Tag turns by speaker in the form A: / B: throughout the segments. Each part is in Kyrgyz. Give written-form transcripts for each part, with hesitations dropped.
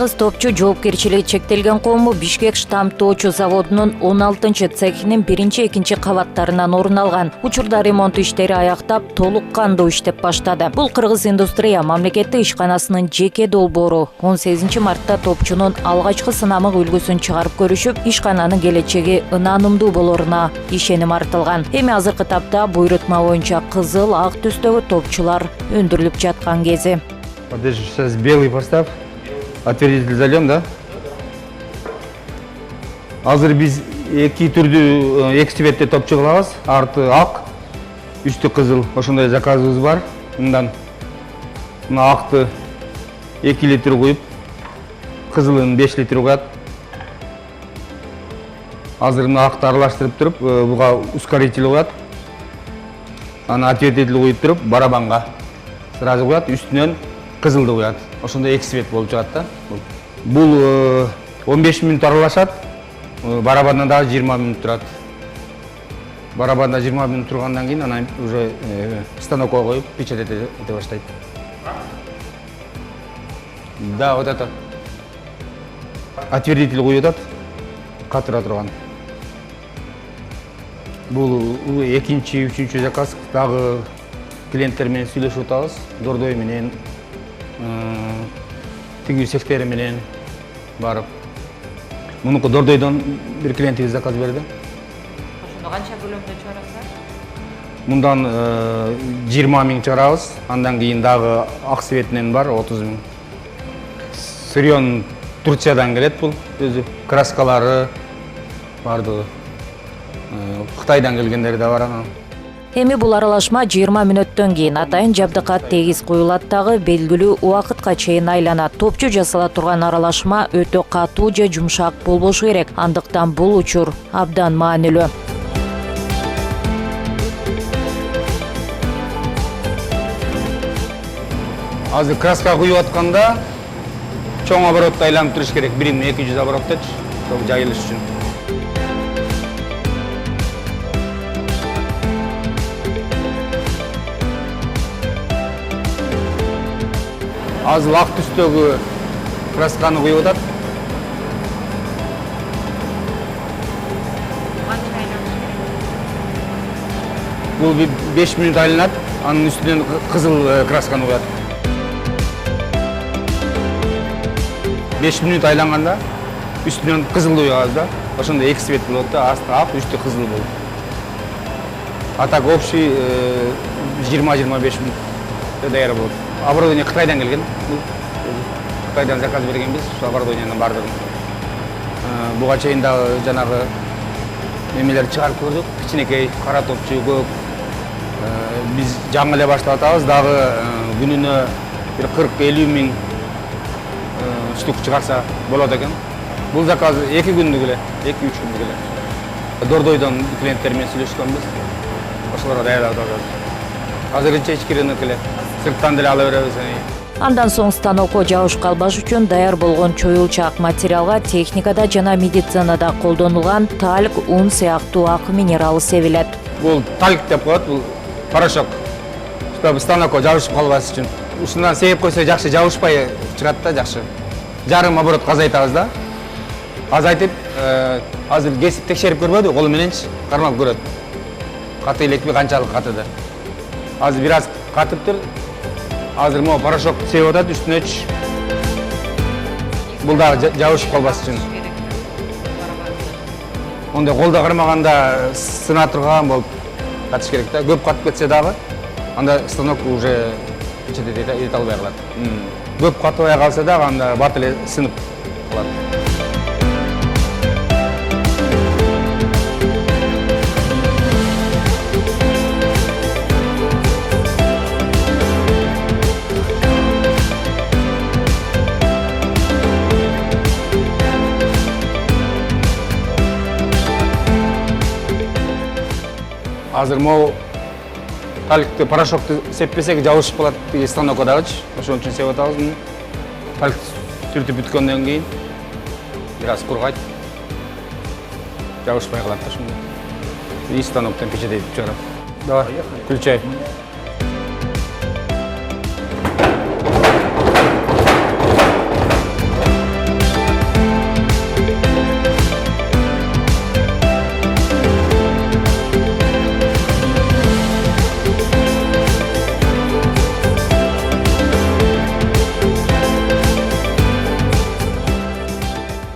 A: Кыргыз топчу жоопкерчилиги чектелген коому Бишкек штамптоочу заводунун 16-цехинин 1-2 кабаттарынан орун алган. Учурда ремонт иштери аяктап, толук кандуу иштеп баштады. Бул Кыргыз индустрия мамлекеттик ишканасынын жеке долбоору. 18 мартта топчунун алгачкы сынамык үлгүсүн чыгарып көрүшүп, ишкананын келечеги ынанымдуу болоруна ишеним артылган. Эми азыркы тапта буйрутма боюнча кызыл, ак түстөгү топчулар өндүрүлүп жаткан кези.
B: Вот здесь сейчас белый поставь, отвердитель зальем, да? Азыр биз эки түрдүү эки цветте топчу кылабыз. Арты ак, үстү кызыл. Ошондой заказыбыз бар. Мындан мына акты 2 литр куюп, кызылын 5 литр куят. Азыр мына акты аралаштырып туруп, буга ускоритель куят. Аны отвердитель куюп туруп, барабанга сразу куят, үстүнөн кызылды куят. Ошондой эки цвет болуп чыгат да. Бул 15 мүнөт аралашат. Барабанда дагы 20 мүнөт турат. Барабанда 20 мүнөт тургандан кийин анан уже станокко коюп печать эте баштайт. Да, вот это. Отвердитель коюп атат. Катыра турган. Бул экинчи, үчүнчү заказ. Дагы клиенттер менен сүйлөшүп атабыз. Дордой менен, тигүү сектери менен барып. Мунуку Дордойдон бир клиентибиз заказ берди.
A: Ошондо канча көлөмдө чыгарасыздар?
B: Мындан 20 000 чыгарабыз. Андан кийин дагы ак цветинен бар 30 000. Сырьон Турциядан келет бул өзү. Краскалары бардыгы. Кытайдан келгендери да бар анан.
A: Эми бул аралашма 20 мүнөттөн кийин атайын жабдыкка тегиз коюлат дагы белгилүү убакытка чейин айланат. Топчу жасала турган аралашма өтө катуу же жумшак болбошу керек. Андыктан бул учур абдан маанилүү.
B: Азыр краска куюп атканда чоң оборотто айланып туруш керек. 1200 оборотточу, топ жайылыш үчүн. Азыр ак түстөгү красканы куюп атат. Бул 5 мүнөт айланат, анын үстүнөн кызыл красканы куят. 5 мүнөт айланганда үстүнөн кызылды куябыз да. Ошондо эки цвет болот да, асты ак, үстү кызыл болот. А так общий 20-25 мүнөт даяр болот. Оборудование Кытайдан келген. Кытайдан заказ бергенбиз, ошо оборудованиянын бардыгын. Буга чейин дагы жанагы немелер чыгарып көрдүк. Кичинекей кара топчу көп. Биз жаңы эле баштап атабыз, дагы күнүнө бир 40-50 миң штук чыгарса болот экен. Бул заказ 2 күндүк эле, 2-3 күндүк эле. Дордойдон клиенттер менен сүйлөшкөнбүз. Ошолорго даярдап атабыз. Азырынча ички рынок эле. Сырттан деле ала беребиз.
A: Андан соң станокко жабыш калбаш үчүн даяр болгон чоюлчак материалга техникада жана медицинада колдонулган тальк, ун сыяктуу ак минералы себилет.
B: Бул тальк деп коет, бул порошок. Чтобы станокко жабышып калбас үчүн. Ушундан себеп койсо жакшы жабышпай чыгат да, жакшы. Жарым оборот азайтабыз да. Азайтып, азыр кесип текшерип көрбөдү, кол мененчи кармап көрөт. Каты элекпи, канчалык катыды. Азыр бир аз катыптыр. Азыр могу порошок себип атат үстүнөчү. Бул дагы жабышып калбас үчүн. Онда колдо кармаганда сына турган болуп катыш керек да. Көп катып кетсе дагы, анда станок уже ете албай калат. Көп катыбай калса дагы анда бат эле сынып калат. Азыр могу талькты, порошокты сеппесек жабышып калат деги станокко дагычы. Ошон үчүн сеп атабыз. Тальк сүртүп бүткөндөн кийин бир аз кургайт. Жабышпай калат да ошондо. И станоктон печать этип чыгарат. Давай, включай.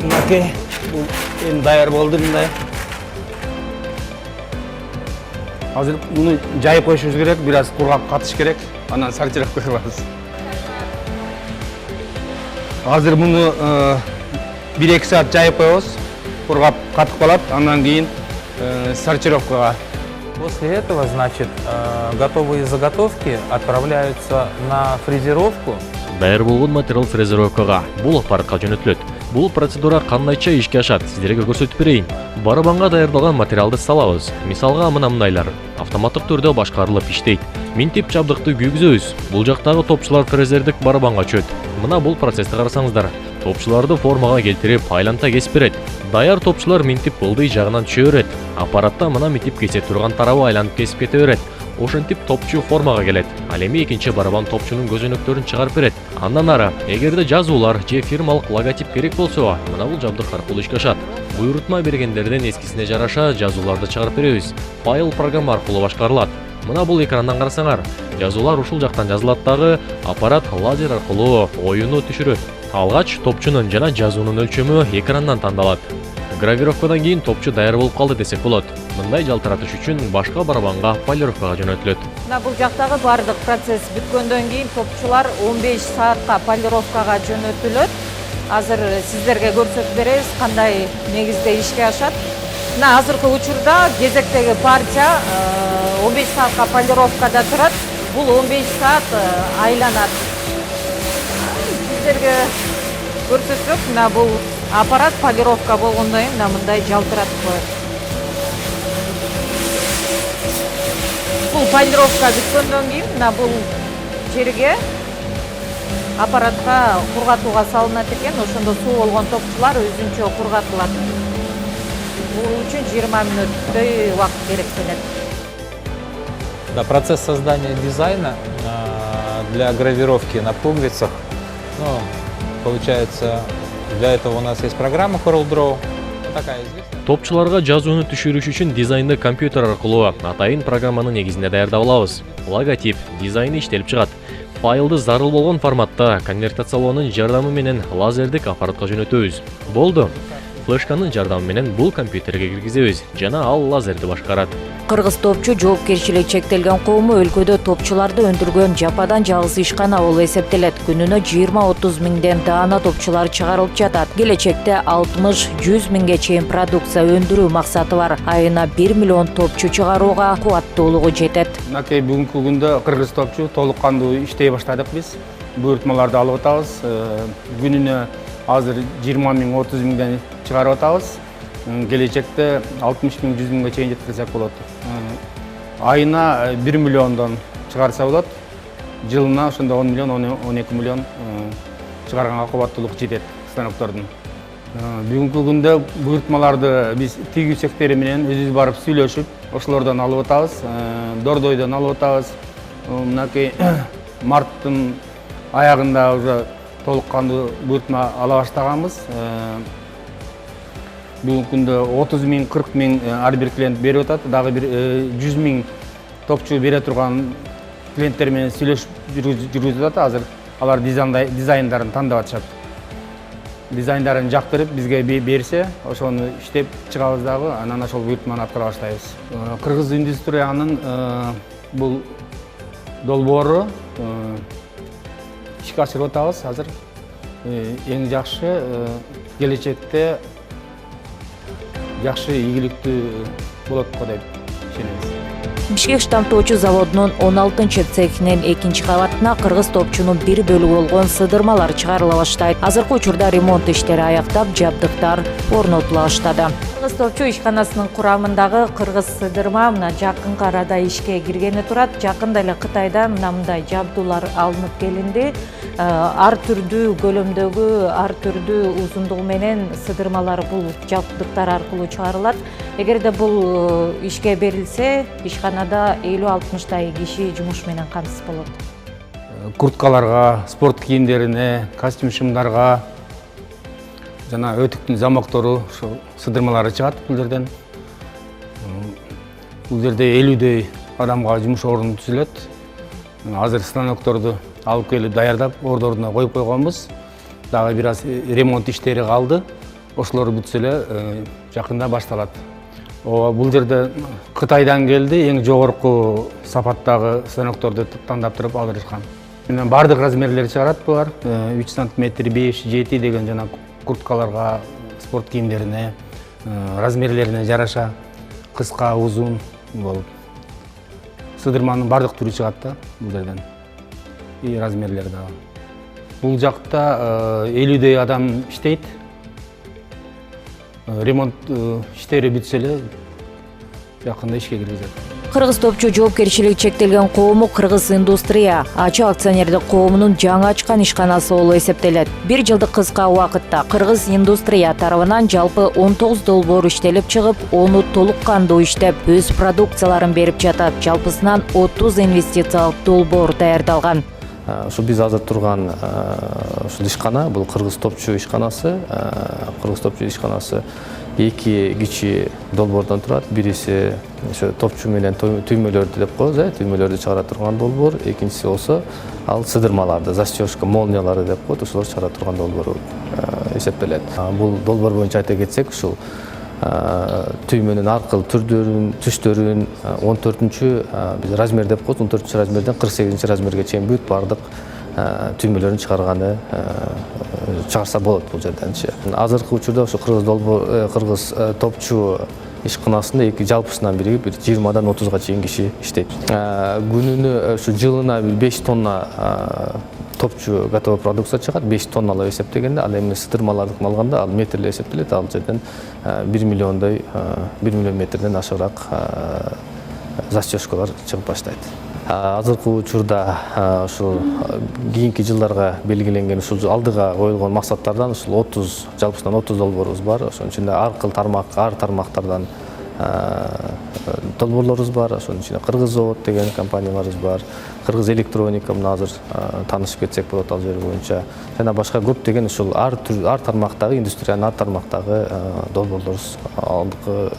B: Мынакей бул эми даяр болду мындай. Азыр муну жайып коюшубуз керек, бир аз кургап катыш керек, анан сортировка кылабыз. Азыр муну 1-2 саат жайып коебуз, кургап катып калат, андан кийин сортировкага.
C: После этого, значит, готовые заготовки отправляются на фрезеровку.
D: Даяр болгон материал фрезеровкага, бул аппаратка жөнөтүлөт. Бул процедура кандайча ишке ашат, сиздерге көрсөтүп берейин. Барабанга даярдалган материалды салабыз. Мисалга мындай автоматтык түрдө башкарылып иштейт. Минтип жабдыкты күйгүзөбүз. Бул жактагы топчулар фрезердик барабанга чөт. Мына бул процессти карасаңыздар. Топчуларды формага келтирип, айланта кесип берет. Даяр топчулар минтип ылдый жагынан түшө берет. Аппаратта мына минтип кесе турган тарабы айланып кесип кете берет. Ошентип топчу формага келет. Ал эми экинчи барабан топчунун көзөнөктөрүн чыгарып берет. Андан ары, эгерде жазуулар же фирмалык логотип керек болсо, мына бул жабдык аркылуу ишке ашат. Буйрутма бергендерден эскисине жараша жазууларды чыгарып беребиз. Файл программа аркылуу башкарылат. Мына бул экрандан карасаңар, жазуулар ушул жактан жазылат дагы, аппарат лазер аркылуу оюну түшүрөт. Алгач топчунун жана жазуунун өлчөмү экрандан тандалат. Гравировкадан кийин топчу даяр болуп калды десек болот. Мындай жалтыратыш үчүн башка барабанга полировкага жөнөтүлөт.
A: Мына бул жактагы бардык процесс бүткөндөн кийин топчулар 15 саатка полировкага жөнөтүлөт. Азыр сиздерге көрсөтүп беребиз кандай негизде ишке ашат. Мына азыркы учурда кезектеги партия 15 саатка полировкада турат. Бул 15 саат айланат. Сиздерге көрсөтсөк, мына бул аппарат полировка болгондон кийин мындай жалтыратып коет. Бул полировка бүткөндөн кийин мына бул жерге аппаратка кургатууга салынат экен. Ошондо суу болгон топчулар өзүнчө кургатылат. Бул үчүн 20 мүнөттөй убакыт керектелет.
C: Да, процесс создания дизайна для гравировки на пуговицах. Ну, получается, для этого у нас есть программа CorelDRAW. Такая известная.
D: Топчуларга жазууну түшүрүш үчүн дизайнды компьютер аркылуу атайын программанын негизинде даярдап алабыз. Логотип, дизайны иштелип чыгат. Файлды зарыл болгон форматта конвертациялоонун жардамы менен лазердик аппаратка жөнөтөбүз. Болду. Флешканын жардамы менен бул компьютерге киргизебиз жана ал лазерди башкарат.
A: Кыргыз топчу жоопкерчилиги чектелген коому өлкөдө топчуларды өндүргөн жападан жалгыз ишкана болуп эсептелет. Күнүнө 20-30 миңден даана топчулар чыгарылып жатат. Келечекте 60-100 миңге чейин продукция өндүрүү максаты бар. Айына 1 миллион топчу чыгарууга кубаттуулугу жетет.
B: Мынакей бүгүнкү күндө кыргыз топчу толук кандуу иштей баштадык биз. Буйрутмаларды алып атабыз. Күнүнө азыр 20 миң 30 миңден чыгарып атабыз. Келечекте 60 миң 100 миңге чейин жеткирсек болот. Айына 1 миллиондон чыгарса болот. Жылына ошондо 10 миллион 12 миллион чыгарганга кубаттуулук жетет станоктордун. Бүгүнкү күндө буйрутмаларды биз тигүү цехтери менен өзүбүз барып сүйлөшүп, ошолордон алып атабыз. Дордойдон алып атабыз. Мынакей марттын аягында уже толук кандуу буйрутма ала баштаганбыз. Бүгүнкү күндө 30 миң, 40 миң ар бир клиент берип атат. Дагы бир 100 миң топчу бере турган клиенттер менен сүйлөшүп жүргүзүп атат. Азыр алар дизайндарын тандап атышат. Дизайндарын жактырып бизге берсе, ошону иштеп чыгабыз дагы, анан ошол буйрутманы аткара баштайбыз. Кыргыз индустриянын бул долбоору ишке ашырып атабыз азыр. Эң жакшы келечекте жакшы ийгиликтүү болот го деп ишенебиз.
A: Бишкек штамптоочу заводунун 16-чы цехинин 2-чи кабатына кыргыз топчунун бир бөлүгү болгон сыдырмалар чыгарыла баштайт. Азыркы учурда ремонт иштери аяктап, жабдыктар орнотула баштады. Кыргыз топчу ишканасынын курамындагы кыргыз сыдырма мына жакынкы арада ишке киргени турат. Жакында эле Кытайдан мындай жабдуулар алынып келинди. Ар түрдүү көлөмдөгү, ар түрдүү узундугу менен сыдырмалар бул жабдыктар аркылуу чыгарылат. Эгерде бул ишке берилсе, ишканада 50-60 киши жумуш менен камсыз болот.
B: Курткаларга, спорт кийимдерине, костюм шымдарга жана өтүктүн замоктору ошо сыдырмалары чыгат бул жерден. Бул жерде 50дөй адамга жумуш орну түзүлөт. Азыр станокторду алып келип даярдап, ордоруна коюп койгонбуз. Дагы бир аз ремонт иштери калды. ошолор бүтсө эле жакында башталат. Бул жерде Кытайдан келди, эң жогорку сапаттагы станокторду тандап туруп алдырышкан. Бардык размерлер чыгарат булар. 3 сантиметр, 5, 7 деген жана курткаларга, спорт кийимдерине, размерлерине жараша кыска, узун болуп. Сыдырманын бардык түрү чыгат да бул жерден. И размерлери дагы. Бул жакта 50 адам иштейт. Ремонт иштери бүтсө эле жакында ишке киргизет.
A: Кыргыз топчу жоопкерчилиги чектелген коому Кыргыз индустрия ачык акционердик коомунун жаңы ачкан ишканасы болуп эсептелет. 1 жылдык кыска убакытта Кыргыз индустрия тарабынан жалпы 19 долбоор иштелип чыгып, ону толук кандуу иштеп, өз продукцияларын берип жатат. Жалпысынан 30 инвестициялык долбоор даярдалган.
E: Ушу биз азыр турган ушул ишкана бул Кыргыз топчу ишканасы. Кыргыз топчу ишканасы 2 кичи долбоордон турат. Бириси ошо топчу менен түймөлөрдү деп коебуз, түймөлөрдү чыгара турган долбоор. Экинчиси болсо ал сыдырмаларды, застежка молниялары деп коет, ошолор чыгара турган долбоор эсептелет. Бул долбоор боюнча айта кетсек, ушул түймөнүн аркыл түрдөрүн, түстөрүн 14-чү биз размер деп коебуз, 14-чү размерден 48-чи размерге чейин бүт бардык түймөлөрүн чыгарганы чыгарса болот бул жерденчи. Азыркы учурда ошо Кыргыз топчу ишканасында жалпысынан биригип 20-дан 30-га чейин киши иштейт. Күнүнө ушу жылына 5 тонна топчу готовый продукция чыгат, 5 тонналап эсептегенде, ал эми сыдырмалардыкын алганда ал метрле эсептелет, ал жерден 1 миллиондой 1 миллион метрден ашыгыраак застежкалар чыгып баштайт. Азыркы учурда ушул кийинки жылдарга белгиленген ушул алдыга коюлгон максаттардан ушул 30 жалпысынан 30 долбоорубуз бар. Ошонун ичинде ар тармактардан долбоорлорубуз бар. Ошонун ичинде Кыргыз завод деген компанияларыбыз бар. Кыргыз электроника мына азыр таанышып кетсек болот ал жер боюнча. Жана башка көптөгөн ушул ар тармактагы индустриянын ар тармактагы долбоорлорубуз алдыгы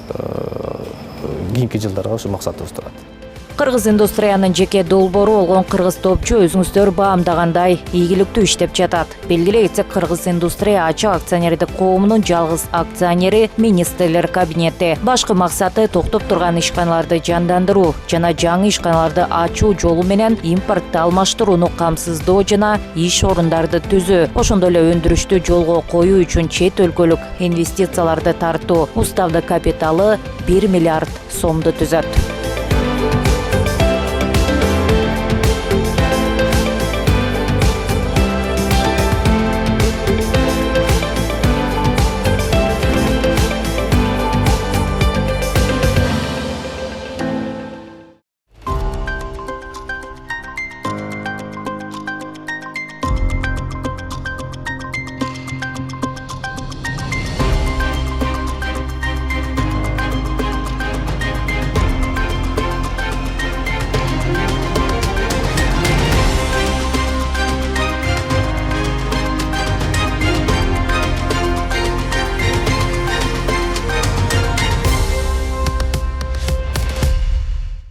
E: кийинки жылдарга ушул максатыбыз турат.
A: Кыргыз индустриянын жеке долбоору болгон Кыргыз топчу өзүңүздөр баамдагандай ийгиликтүү иштеп жатат. Белгилей кетсек, Кыргыз индустрия ачык акционердик коомунун жалгыз акционери министрлер кабинети. Башкы максаты токтоп турган ишканаларды жандандыруу жана жаңы ишканаларды ачуу жолу менен импортту алмаштырууну камсыздоо жана иш орундарды түзүү. Ошондой эле өндүрүштү жолго коюу үчүн чет өлкөлүк инвестицияларды тартуу. Уставдык капиталы 1 миллиард сомду түзөт.